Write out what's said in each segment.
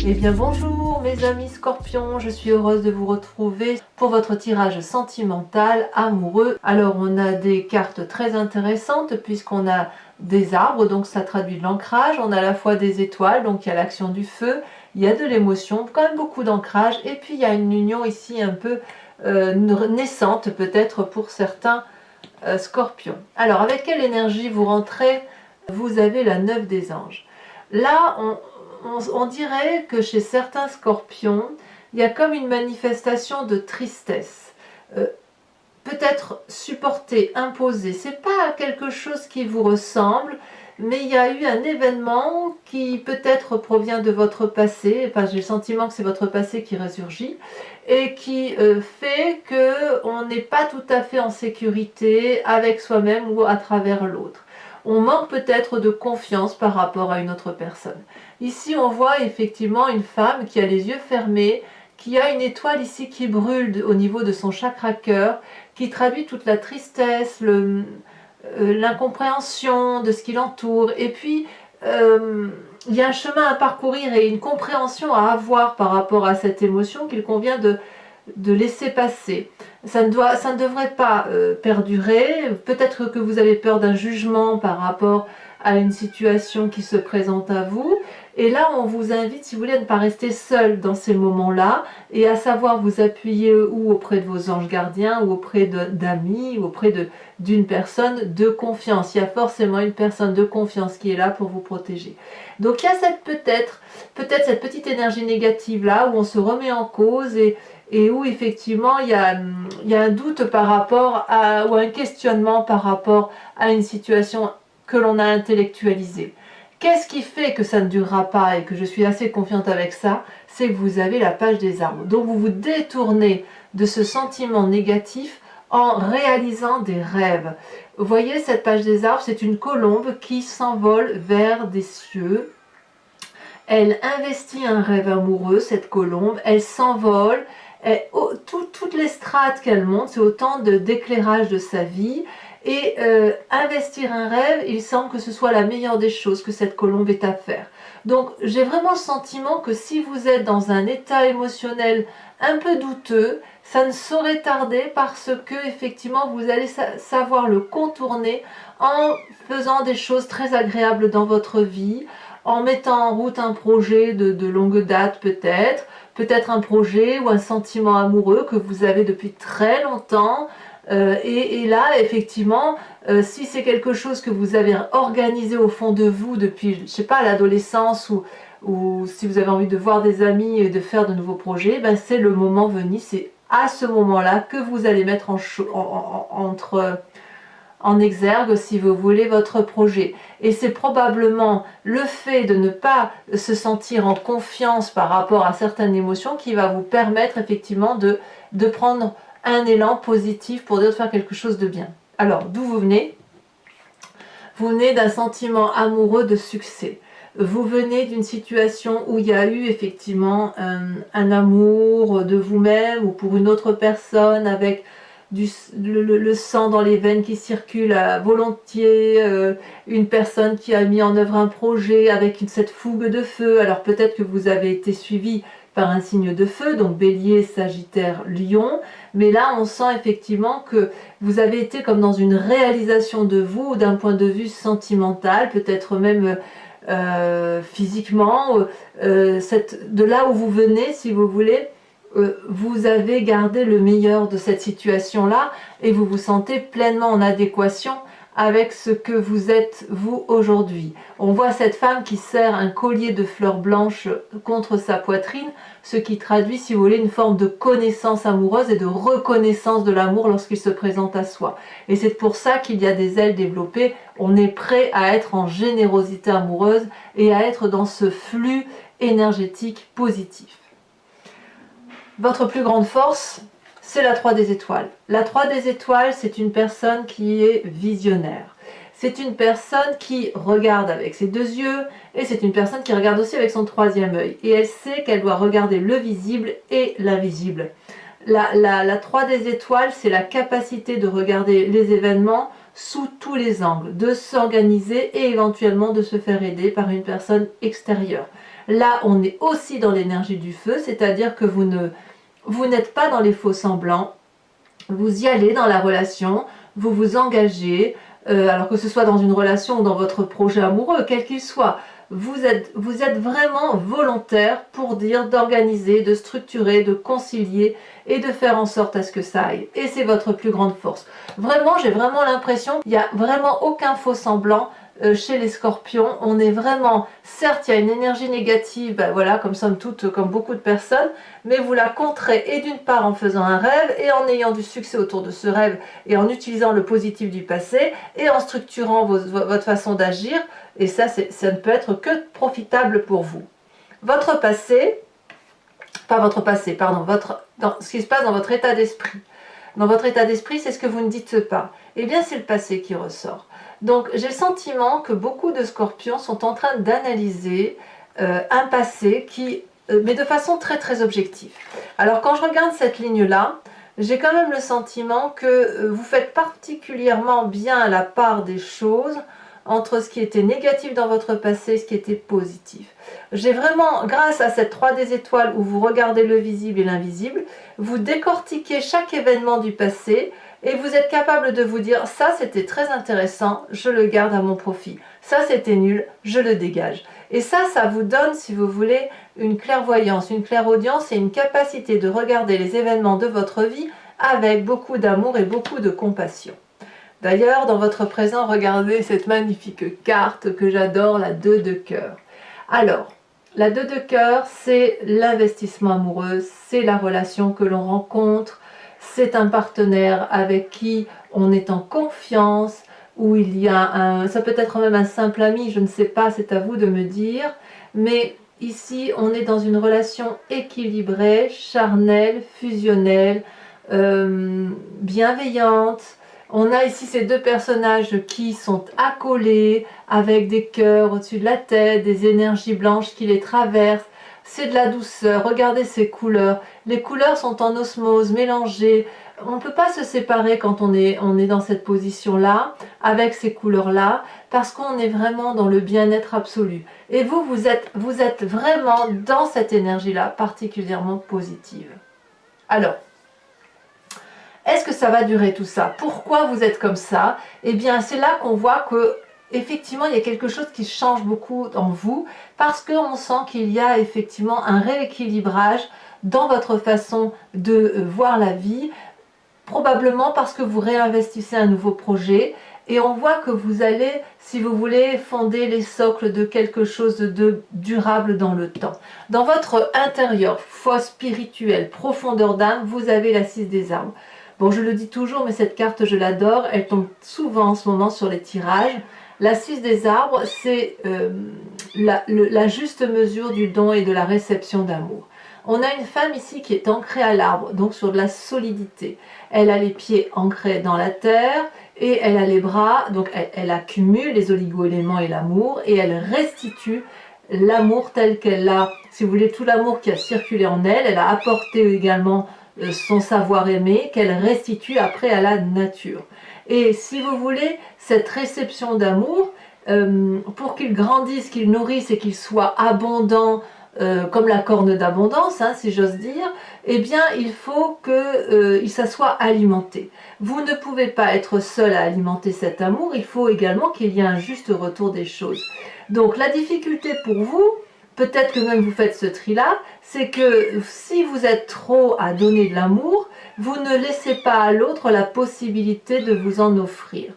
Eh bien bonjour mes amis scorpions, je suis heureuse de vous retrouver pour votre tirage sentimental amoureux. Alors on a des cartes très intéressantes puisqu'on a des arbres, donc ça traduit de l'ancrage, on a à la fois des étoiles, donc il y a l'action du feu, il y a de l'émotion, quand même beaucoup d'ancrage, et puis il y a une union ici un peu naissante peut-être pour certains scorpions. Alors avec quelle énergie vous rentrez? Vous avez la 9 des anges. Là on dirait que chez certains scorpions, il y a comme une manifestation de tristesse. Peut-être supporté, imposé. C'est pas quelque chose qui vous ressemble, mais il y a eu un événement qui peut-être provient de votre passé. Enfin, j'ai le sentiment que c'est votre passé qui résurgit et qui fait qu'on n'est pas tout à fait en sécurité avec soi-même ou à travers l'autre. On manque peut-être de confiance par rapport à une autre personne. Ici, on voit effectivement une femme qui a les yeux fermés, qui a une étoile ici qui brûle au niveau de son chakra cœur, qui traduit toute la tristesse, l'incompréhension de ce qui l'entoure. Et puis, il y a un chemin à parcourir et une compréhension à avoir par rapport à cette émotion qu'il convient de laisser passer. Ça ne devrait pas perdurer. Peut-être que vous avez peur d'un jugement par rapport à une situation qui se présente à vous. Et là, on vous invite, si vous voulez, à ne pas rester seul dans ces moments-là et à savoir vous appuyer ou auprès de vos anges gardiens ou auprès d'amis ou auprès d'une personne de confiance. Il y a forcément une personne de confiance qui est là pour vous protéger. Donc il y a peut-être cette petite énergie négative-là où on se remet en cause et où effectivement il y a un doute par rapport ou un questionnement par rapport à une situation que l'on a intellectualisée. Qu'est-ce qui fait que ça ne durera pas et que je suis assez confiante avec ça? C'est que vous avez la page des arbres. Donc vous vous détournez de ce sentiment négatif en réalisant des rêves. Vous voyez cette page des arbres, c'est une colombe qui s'envole vers des cieux. Elle investit un rêve amoureux, cette colombe, elle s'envole. Toutes les strates qu'elle monte, c'est autant d'éclairage de sa vie. Et investir un rêve, il semble que ce soit la meilleure des choses que cette colombe ait à faire. Donc j'ai vraiment le sentiment que si vous êtes dans un état émotionnel un peu douteux, ça ne saurait tarder parce que effectivement vous allez savoir le contourner en faisant des choses très agréables dans votre vie, en mettant en route un projet de longue date peut-être un projet ou un sentiment amoureux que vous avez depuis très longtemps. Et là, effectivement, si c'est quelque chose que vous avez organisé au fond de vous depuis, je ne sais pas, l'adolescence ou si vous avez envie de voir des amis et de faire de nouveaux projets, ben c'est le moment venu, c'est à ce moment-là que vous allez mettre en exergue, si vous voulez, votre projet. Et c'est probablement le fait de ne pas se sentir en confiance par rapport à certaines émotions qui va vous permettre effectivement de prendre un élan positif pour dire de faire quelque chose de bien. Alors, d'où vous venez? Vous venez d'un sentiment amoureux de succès. Vous venez d'une situation où il y a eu effectivement un amour de vous-même ou pour une autre personne avec le sang dans les veines qui circule à volontiers, une personne qui a mis en œuvre un projet avec cette fougue de feu. Alors peut-être que vous avez été suivi par un signe de feu, donc Bélier, Sagittaire, Lion, mais là on sent effectivement que vous avez été comme dans une réalisation de vous d'un point de vue sentimental, peut-être même physiquement, de là où vous venez, si vous voulez, vous avez gardé le meilleur de cette situation-là et vous vous sentez pleinement en adéquation avec ce que vous êtes vous aujourd'hui. On voit cette femme qui serre un collier de fleurs blanches contre sa poitrine, ce qui traduit, si vous voulez, une forme de connaissance amoureuse et de reconnaissance de l'amour lorsqu'il se présente à soi. Et c'est pour ça qu'il y a des ailes développées, on est prêt à être en générosité amoureuse et à être dans ce flux énergétique positif. Votre plus grande force, c'est la 3 des étoiles. La 3 des étoiles, c'est une personne qui est visionnaire. C'est une personne qui regarde avec ses deux yeux et c'est une personne qui regarde aussi avec son troisième œil. Et elle sait qu'elle doit regarder le visible et l'invisible. La 3 des étoiles, c'est la capacité de regarder les événements sous tous les angles, de s'organiser et éventuellement de se faire aider par une personne extérieure. Là, on est aussi dans l'énergie du feu, c'est-à-dire que vous n'êtes pas dans les faux semblants. Vous y allez dans la relation, vous vous engagez, alors que ce soit dans une relation ou dans votre projet amoureux, quel qu'il soit. Vous êtes vraiment volontaire pour dire d'organiser, de structurer, de concilier et de faire en sorte à ce que ça aille. Et c'est votre plus grande force. Vraiment, j'ai vraiment l'impression qu'il n'y a vraiment aucun faux semblant chez les scorpions. On est vraiment, certes il y a une énergie négative, ben voilà, comme somme toute, comme beaucoup de personnes, mais vous la contrez et d'une part en faisant un rêve et en ayant du succès autour de ce rêve et en utilisant le positif du passé et en structurant votre façon d'agir. Et ça ne peut être que profitable pour vous. Votre passé, pas votre passé, pardon, ce qui se passe dans votre état d'esprit. Dans votre état d'esprit, c'est ce que vous ne dites pas. Eh bien, c'est le passé qui ressort. Donc, j'ai le sentiment que beaucoup de scorpions sont en train d'analyser un passé mais de façon très très objective. Alors, quand je regarde cette ligne-là, j'ai quand même le sentiment que vous faites particulièrement bien la part des choses entre ce qui était négatif dans votre passé et ce qui était positif. J'ai vraiment, grâce à cette 3D étoiles où vous regardez le visible et l'invisible, vous décortiquez chaque événement du passé et vous êtes capable de vous dire ça c'était très intéressant, je le garde à mon profit. Ça c'était nul, je le dégage. Et ça vous donne, si vous voulez, une clairvoyance, une clairaudience et une capacité de regarder les événements de votre vie avec beaucoup d'amour et beaucoup de compassion. D'ailleurs, dans votre présent, regardez cette magnifique carte que j'adore, la 2 de cœur. Alors, la 2 de cœur, c'est l'investissement amoureux, c'est la relation que l'on rencontre, c'est un partenaire avec qui on est en confiance, où il y a ça peut être même un simple ami, je ne sais pas, c'est à vous de me dire, mais ici, on est dans une relation équilibrée, charnelle, fusionnelle, bienveillante. On a ici ces deux personnages qui sont accolés avec des cœurs au-dessus de la tête, des énergies blanches qui les traversent. C'est de la douceur. Regardez ces couleurs. Les couleurs sont en osmose, mélangées. On ne peut pas se séparer quand on est dans cette position-là, avec ces couleurs-là, parce qu'on est vraiment dans le bien-être absolu. Et vous êtes vraiment dans cette énergie-là, particulièrement positive. Alors, est-ce que ça va durer tout ça? Pourquoi vous êtes comme ça? Eh bien, c'est là qu'on voit que effectivement, il y a quelque chose qui change beaucoup en vous, parce qu'on sent qu'il y a effectivement un rééquilibrage dans votre façon de voir la vie, probablement parce que vous réinvestissez un nouveau projet, et on voit que vous allez, si vous voulez, fonder les socles de quelque chose de durable dans le temps. Dans votre intérieur, foi spirituelle, profondeur d'âme, vous avez la 6 des arbres. Bon, je le dis toujours, mais cette carte, je l'adore. Elle tombe souvent en ce moment sur les tirages. La 6 des arbres, c'est la juste mesure du don et de la réception d'amour. On a une femme ici qui est ancrée à l'arbre, donc sur de la solidité. Elle a les pieds ancrés dans la terre et elle a les bras, donc elle accumule les oligo-éléments et l'amour et elle restitue l'amour tel qu'elle l'a, si vous voulez, tout l'amour qui a circulé en elle. Elle a apporté également son savoir-aimer qu'elle restitue après à la nature. Et si vous voulez, cette réception d'amour, pour qu'il grandisse, qu'il nourrisse et qu'il soit abondant, comme la corne d'abondance, hein, si j'ose dire, eh bien il faut que ça soit alimenté. Vous ne pouvez pas être seul à alimenter cet amour, il faut également qu'il y ait un juste retour des choses. Donc la difficulté pour vous, peut-être que même vous faites ce tri-là, c'est que si vous êtes trop à donner de l'amour, vous ne laissez pas à l'autre la possibilité de vous en offrir.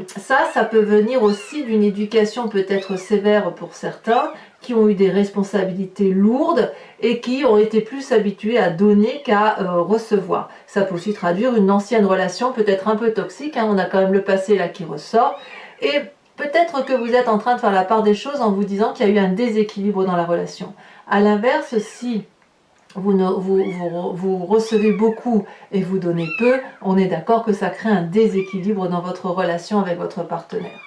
Ça peut venir aussi d'une éducation peut-être sévère pour certains, qui ont eu des responsabilités lourdes et qui ont été plus habitués à donner qu'à recevoir. Ça peut aussi traduire une ancienne relation peut-être un peu toxique, hein, on a quand même le passé là qui ressort, et peut-être que vous êtes en train de faire la part des choses en vous disant qu'il y a eu un déséquilibre dans la relation. A l'inverse, si vous recevez beaucoup et vous donnez peu, on est d'accord que ça crée un déséquilibre dans votre relation avec votre partenaire.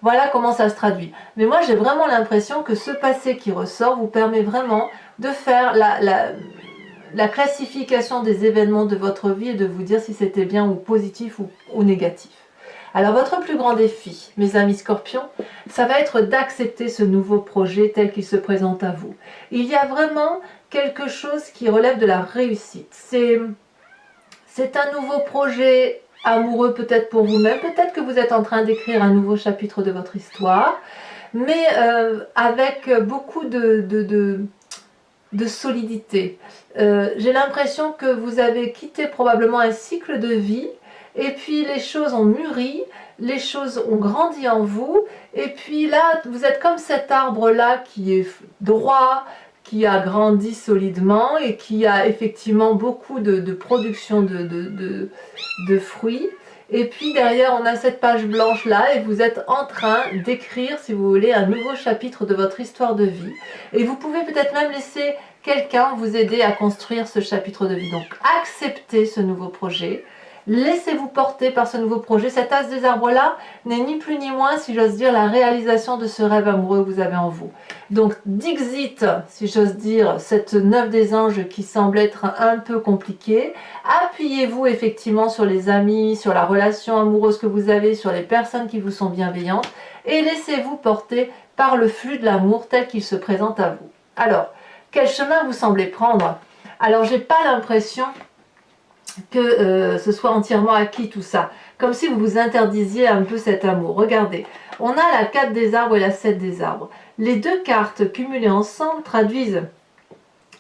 Voilà comment ça se traduit. Mais moi, j'ai vraiment l'impression que ce passé qui ressort vous permet vraiment de faire la classification des événements de votre vie et de vous dire si c'était bien ou positif ou négatif. Alors votre plus grand défi, mes amis scorpions, ça va être d'accepter ce nouveau projet tel qu'il se présente à vous. Il y a vraiment quelque chose qui relève de la réussite. C'est un nouveau projet amoureux peut-être pour vous-même, peut-être que vous êtes en train d'écrire un nouveau chapitre de votre histoire, mais avec beaucoup de solidité. J'ai l'impression que vous avez quitté probablement un cycle de vie, et puis les choses ont mûri, les choses ont grandi en vous, et puis là, vous êtes comme cet arbre-là qui est droit, qui a grandi solidement et qui a effectivement beaucoup de production de fruits. Et puis derrière, on a cette page blanche là et vous êtes en train d'écrire, si vous voulez, un nouveau chapitre de votre histoire de vie. Et vous pouvez peut-être même laisser quelqu'un vous aider à construire ce chapitre de vie. Donc acceptez ce nouveau projet. Laissez-vous porter par ce nouveau projet. Cet as des arbres-là n'est ni plus ni moins, si j'ose dire, la réalisation de ce rêve amoureux que vous avez en vous. Donc, dixit, si j'ose dire, cette 9 des anges qui semble être un peu compliquée. Appuyez-vous effectivement sur les amis, sur la relation amoureuse que vous avez, sur les personnes qui vous sont bienveillantes et laissez-vous porter par le flux de l'amour tel qu'il se présente à vous. Alors, quel chemin vous semblez prendre? Alors, j'ai pas l'impression que ce soit entièrement acquis tout ça, comme si vous vous interdisiez un peu cet amour. Regardez, on a la 4 des arbres et la 7 des arbres. Les deux cartes cumulées ensemble traduisent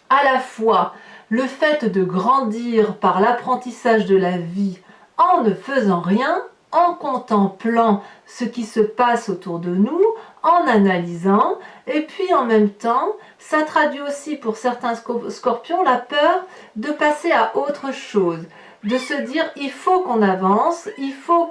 à la fois le fait de grandir par l'apprentissage de la vie en ne faisant rien, en contemplant ce qui se passe autour de nous, en analysant, et puis en même temps, ça traduit aussi pour certains scorpions la peur de passer à autre chose, de se dire il faut qu'on avance, il faut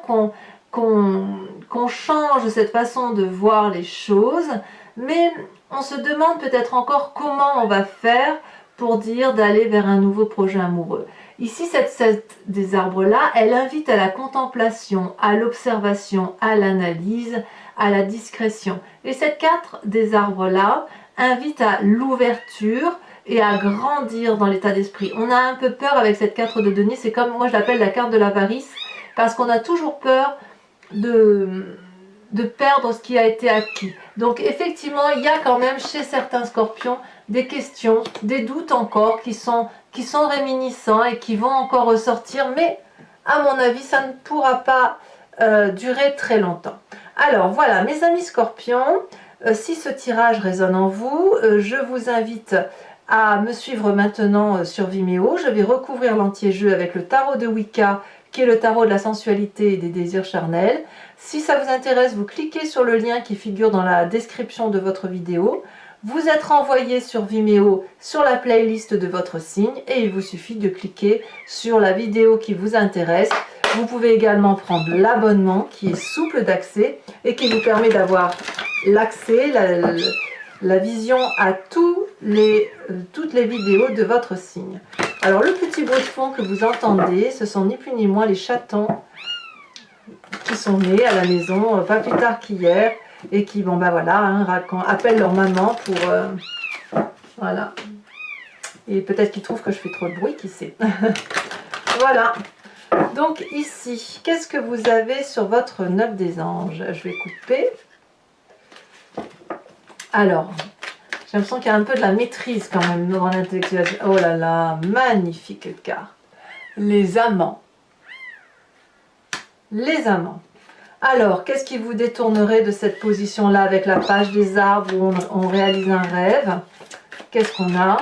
qu'on change cette façon de voir les choses, mais on se demande peut-être encore comment on va faire pour dire d'aller vers un nouveau projet amoureux. Ici, cette 7 des arbres-là, elle invite à la contemplation, à l'observation, à l'analyse, à la discrétion. Et cette 4 des arbres-là invite à l'ouverture et à grandir dans l'état d'esprit. On a un peu peur avec cette 4 de denier, c'est comme, moi je l'appelle la carte de l'avarice, parce qu'on a toujours peur de perdre ce qui a été acquis. Donc effectivement, il y a quand même chez certains scorpions des questions, des doutes encore qui sont réminiscents et qui vont encore ressortir, mais à mon avis, ça ne pourra pas durer très longtemps. Alors voilà, mes amis scorpions, si ce tirage résonne en vous, je vous invite à me suivre maintenant sur Vimeo. Je vais recouvrir l'entier-jeu avec le tarot de Wicca, qui est le tarot de la sensualité et des désirs charnels. Si ça vous intéresse, vous cliquez sur le lien qui figure dans la description de votre vidéo. Vous êtes renvoyé sur Vimeo sur la playlist de votre signe et il vous suffit de cliquer sur la vidéo qui vous intéresse. Vous pouvez également prendre l'abonnement qui est souple d'accès et qui vous permet d'avoir l'accès, la vision à toutes les vidéos de votre signe. Alors le petit bruit de fond que vous entendez, ce sont ni plus ni moins les chatons qui sont nés à la maison pas plus tard qu'hier et qui, bon ben voilà, hein, appellent leur maman pour... voilà. Et peut-être qu'ils trouvent que je fais trop de bruit, qui sait. Voilà. Donc ici, qu'est-ce que vous avez sur votre 9 des anges? Je vais couper. Alors, j'ai l'impression qu'il y a un peu de la maîtrise quand même dans l'intellectuel. Oh là là, magnifique carte. Les amants. Les amants. Alors, qu'est-ce qui vous détournerait de cette position-là avec la page des arbres où on réalise un rêve? Qu'est-ce qu'on a?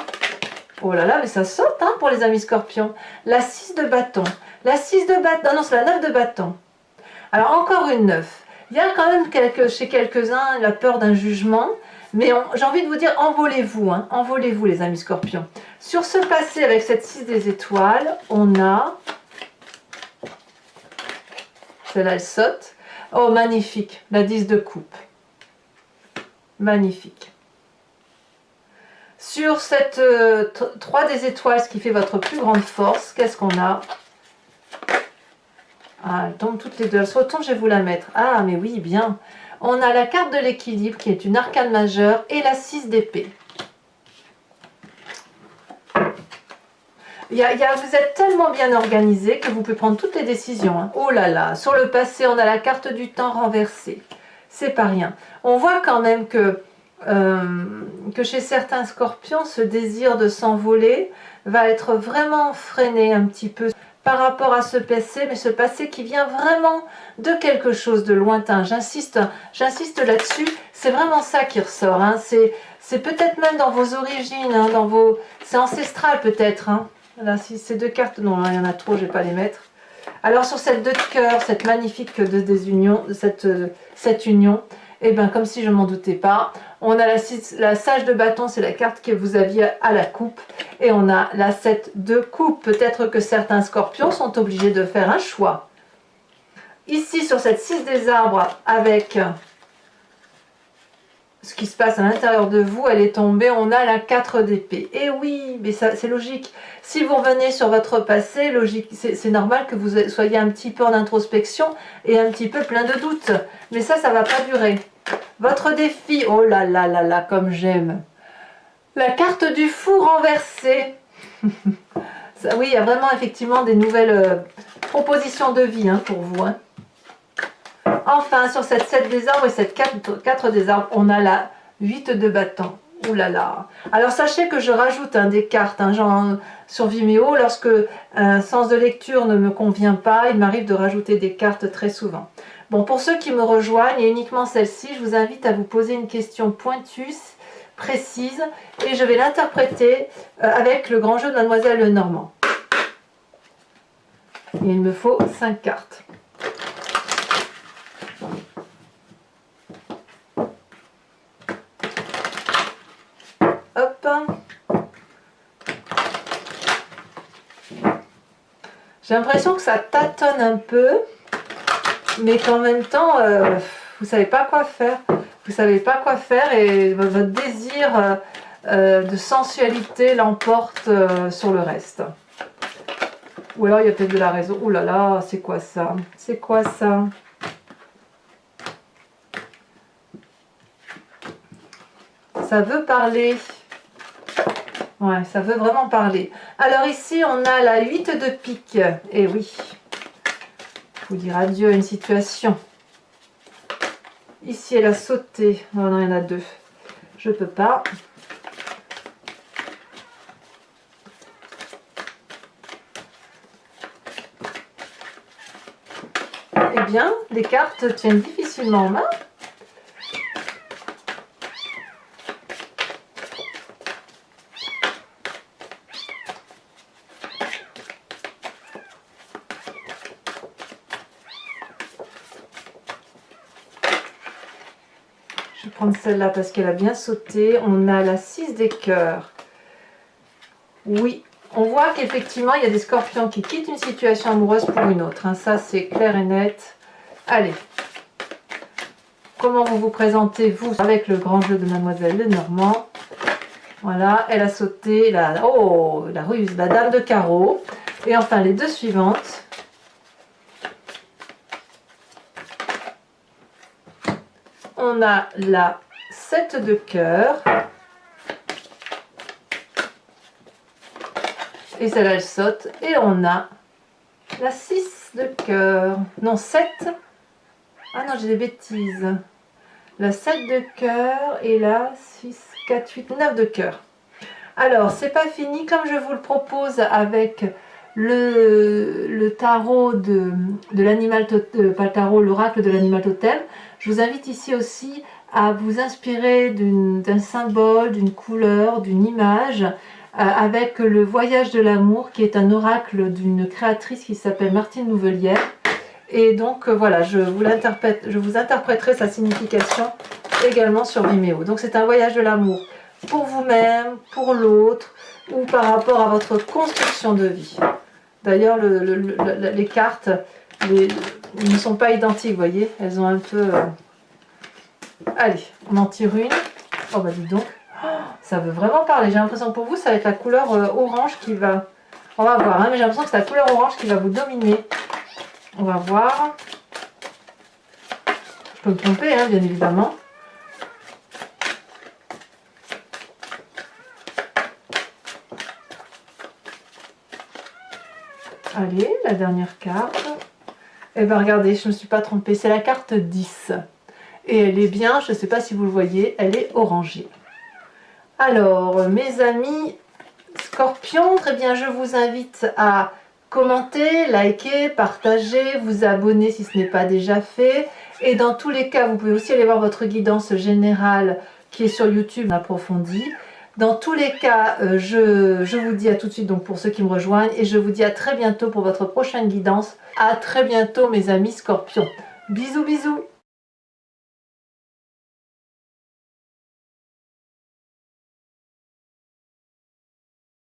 Oh là là, mais ça saute hein, pour les amis scorpions. La 6 de bâton. La 6 de bâton. Ah non, c'est la 9 de bâton. Alors, encore une 9. Il y a quand même chez quelques-uns la peur d'un jugement. Mais j'ai envie de vous dire, envolez-vous. Hein, envolez-vous, les amis scorpions. Sur ce passé, avec cette 6 des étoiles, on a... Celle-là, elle saute. Oh, magnifique. La 10 de coupe. Magnifique. Sur cette 3 des étoiles, ce qui fait votre plus grande force, qu'est-ce qu'on a? Ah, elles tombent toutes les deux. Elles se retournent, je vais vous la mettre. Ah, mais oui, bien. On a la carte de l'équilibre, qui est une arcane majeure, et la 6 d'épée. Vous êtes tellement bien organisé que vous pouvez prendre toutes les décisions. Hein. Oh là là, sur le passé, on a la carte du temps renversée. C'est pas rien. On voit quand même que chez certains scorpions, ce désir de s'envoler va être vraiment freiné un petit peu par rapport à ce passé, mais ce passé qui vient vraiment de quelque chose de lointain. J'insiste là-dessus, c'est vraiment ça qui ressort. Hein. C'est peut-être même dans vos origines, hein, c'est ancestral peut-être. Hein. Là, si ces deux cartes, non, là, il y en a trop, je ne vais pas les mettre. Alors sur cette 2 de cœur, cette magnifique désunion, cette union, et bien comme si je m'en doutais pas, on a la sage de bâton, c'est la carte que vous aviez à la coupe, et on a la 7 de coupe. Peut-être que certains scorpions sont obligés de faire un choix. Ici sur cette 6 des arbres, avec ce qui se passe à l'intérieur de vous, elle est tombée, on a la 4 d'épée. Et oui, mais c'est logique. Si vous revenez sur votre passé, c'est normal que vous soyez un petit peu en introspection et un petit peu plein de doutes. Mais ça ne va pas durer. Votre défi, oh là là là là, comme j'aime. La carte du fou renversée. Oui, il y a vraiment effectivement des nouvelles propositions de vie hein, pour vous. Hein. Enfin, sur cette 7 des arbres et cette 4 des arbres, on a la 8 de bâton. Ouh là là. Alors sachez que je rajoute des cartes, genre sur Vimeo, lorsque un sens de lecture ne me convient pas, il m'arrive de rajouter des cartes très souvent. Bon, pour ceux qui me rejoignent, et uniquement celle-ci, je vous invite à vous poser une question pointue, précise, et je vais l'interpréter avec le grand jeu de Mademoiselle Lenormand. Et il me faut 5 cartes. Hop. J'ai l'impression que ça tâtonne un peu, mais qu'en même temps, vous ne savez pas quoi faire. Vous savez pas quoi faire et votre désir de sensualité l'emporte sur le reste. Ou alors il y a peut-être de la raison. Ouh là là, c'est quoi ça? C'est quoi ça? Ça veut parler. Ouais, ça veut vraiment parler. Alors ici, on a la 8 de pique. Et oui, il faut dire adieu à une situation. Ici, elle a sauté. Oh non, il y en a 2. Je peux pas. Eh bien, les cartes tiennent difficilement en main. Je vais prendre celle-là parce qu'elle a bien sauté. On a la 6 des cœurs. Oui, on voit qu'effectivement, il y a des scorpions qui quittent une situation amoureuse pour une autre. Hein. Ça, c'est clair et net. Allez. Comment vous vous présentez, vous, avec le grand jeu de Mademoiselle Lenormand? Voilà, elle a sauté. Oh, la ruse, la dame de carreau. Et enfin, les 2 suivantes. On a la 7 de cœur. Et celle-là, elle saute. Et on a la 6 de cœur. Non, 7. Ah non, j'ai des bêtises. La 7 de cœur et la 6, 4, 8, 9 de cœur. Alors, c'est pas fini. Comme je vous le propose avec le tarot de l'animal totem, pas le tarot, l'oracle de l'animal totem, je vous invite ici aussi à vous inspirer d'un symbole, d'une couleur, d'une image, avec le voyage de l'amour, qui est un oracle d'une créatrice qui s'appelle Martine Nouvelière. Et donc voilà, je vous interpréterai sa signification également sur Vimeo. Donc c'est un voyage de l'amour pour vous-même, pour l'autre, ou par rapport à votre construction de vie. D'ailleurs, les cartes ne sont pas identiques, vous voyez, elles ont un peu... Allez, on en tire une. Oh bah dis donc, ça veut vraiment parler. J'ai l'impression que pour vous, ça va être la couleur orange qui va... On va voir, hein, mais j'ai l'impression que c'est la couleur orange qui va vous dominer. On va voir. Je peux me tromper, hein, bien évidemment. Allez, la dernière carte. Eh bien, regardez, je ne me suis pas trompée, c'est la carte 10. Et elle est bien, je ne sais pas si vous le voyez, elle est orangée. Alors, mes amis Scorpions, très bien, je vous invite à commenter, liker, partager, vous abonner si ce n'est pas déjà fait. Et dans tous les cas, vous pouvez aussi aller voir votre guidance générale qui est sur YouTube approfondie. Dans tous les cas, je vous dis à tout de suite donc pour ceux qui me rejoignent et je vous dis à très bientôt pour votre prochaine guidance. À très bientôt mes amis Scorpions. Bisous bisous.